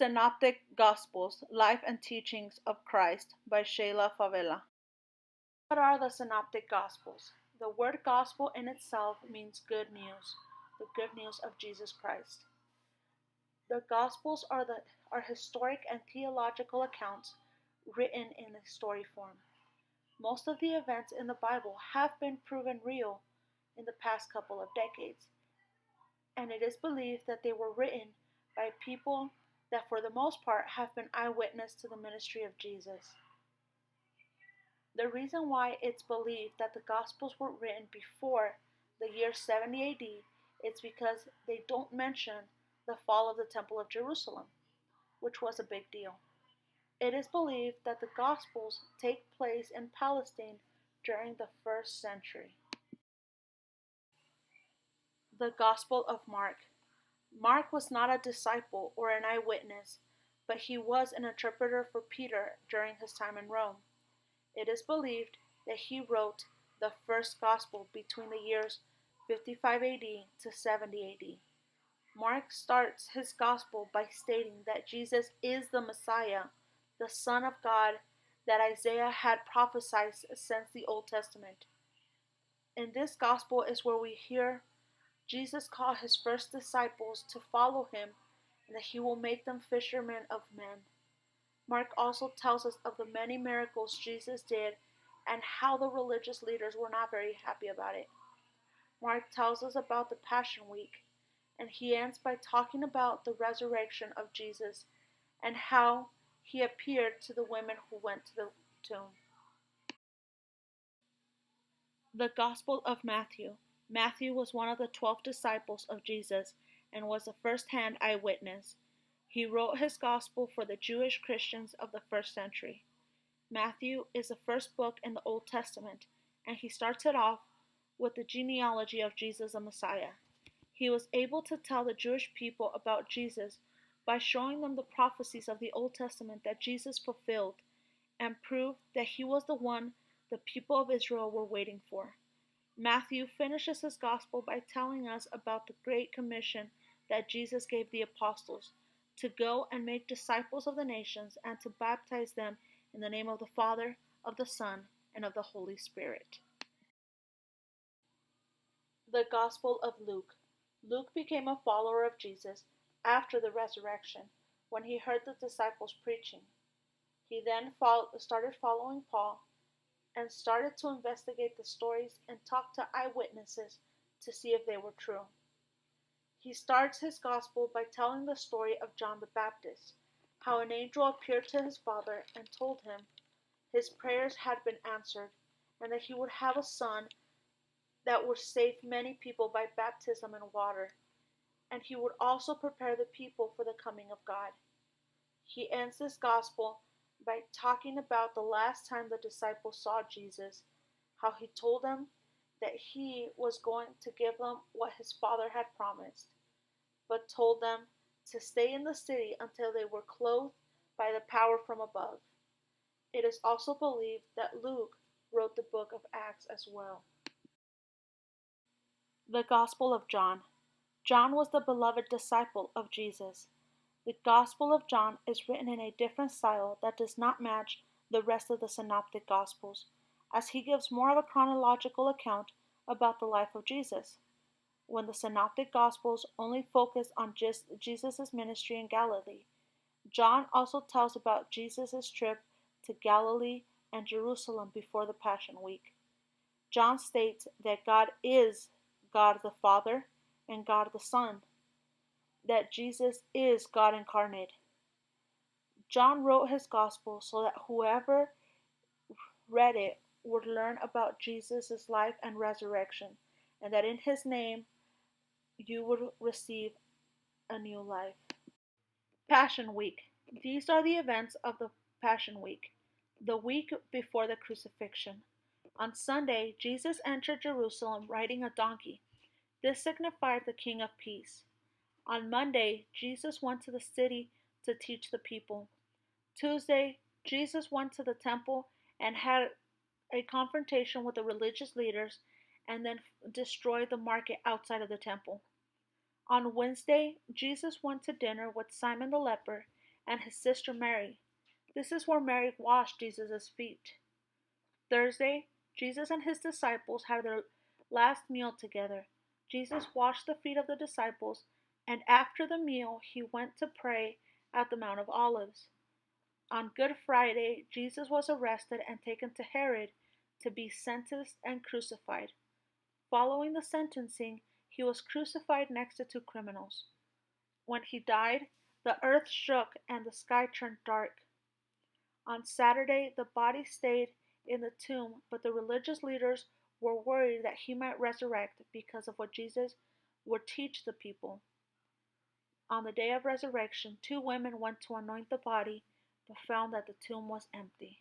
Synoptic Gospels, Life and Teachings of Christ by Sheila Favela. What are the Synoptic Gospels? The word gospel in itself means good news, the good news of Jesus Christ. The Gospels are historic and theological accounts written in a story form. Most of the events in the Bible have been proven real in the past couple of decades, and it is believed that they were written by people that for the most part have been eyewitness to the ministry of Jesus. The reason why it's believed that the Gospels were written before the year 70 AD is because they don't mention the fall of the Temple of Jerusalem, which was a big deal. It is believed that the Gospels take place in Palestine during the 1st century. The Gospel of Mark. Mark was not a disciple or an eyewitness, but he was an interpreter for Peter during his time in Rome. It is believed that he wrote the first Gospel between the years 55 AD to 70 AD. Mark starts his Gospel by stating that Jesus is the Messiah, the Son of God that Isaiah had prophesied since the Old Testament. In this Gospel is where we hear Jesus call his first disciples to follow him and that he will make them fishermen of men. Mark also tells us of the many miracles Jesus did and how the religious leaders were not very happy about it. Mark tells us about the Passion Week, and he ends by talking about the resurrection of Jesus and how he appeared to the women who went to the tomb. The Gospel of Matthew. Matthew was one of the 12 disciples of Jesus and was a first-hand eyewitness. He wrote his Gospel for the Jewish Christians of the 1st century. Matthew is the first book in the Old Testament, and he starts it off with the genealogy of Jesus the Messiah. He was able to tell the Jewish people about Jesus by showing them the prophecies of the Old Testament that Jesus fulfilled and proved that he was the one the people of Israel were waiting for. Matthew finishes his gospel by telling us about the Great Commission that Jesus gave the apostles, to go and make disciples of the nations and to baptize them in the name of the Father, of the Son, and of the Holy Spirit. The Gospel of Luke. Luke became a follower of Jesus after the resurrection when he heard the disciples preaching. He then started following Paul and started to investigate the stories and talk to eyewitnesses to see if they were true. He starts his gospel by telling the story of John the Baptist, how an angel appeared to his father and told him his prayers had been answered and that he would have a son that would save many people by baptism in water, and he would also prepare the people for the coming of God. He ends this gospel by talking about the last time the disciples saw Jesus, how he told them that he was going to give them what his Father had promised, but told them to stay in the city until they were clothed by the power from above. It is also believed that Luke wrote the book of Acts as well. The Gospel of John. John was the beloved disciple of Jesus. The Gospel of John is written in a different style that does not match the rest of the Synoptic Gospels, as he gives more of a chronological account about the life of Jesus. When the Synoptic Gospels only focus on just Jesus' ministry in Galilee, John also tells about Jesus' trip to Galilee and Jerusalem before the Passion Week. John states that God is God the Father and God the Son, that Jesus is God incarnate. John wrote his gospel so that whoever read it would learn about Jesus' life and resurrection, and that in his name you would receive a new life. Passion Week. These are the events of the Passion Week, the week before the crucifixion. On Sunday, Jesus entered Jerusalem riding a donkey. This signified the King of Peace. On Monday, Jesus went to the city to teach the people. Tuesday, Jesus went to the temple and had a confrontation with the religious leaders and then destroyed the market outside of the temple. On Wednesday, Jesus went to dinner with Simon the leper and his sister Mary. This is where Mary washed Jesus' feet. Thursday, Jesus and his disciples had their last meal together. Jesus washed the feet of the disciples, and after the meal, he went to pray at the Mount of Olives. On Good Friday, Jesus was arrested and taken to Herod to be sentenced and crucified. Following the sentencing, he was crucified next to two criminals. When he died, the earth shook and the sky turned dark. On Saturday, the body stayed in the tomb, but the religious leaders were worried that he might resurrect because of what Jesus would teach the people. On the day of resurrection, two women went to anoint the body, but found that the tomb was empty.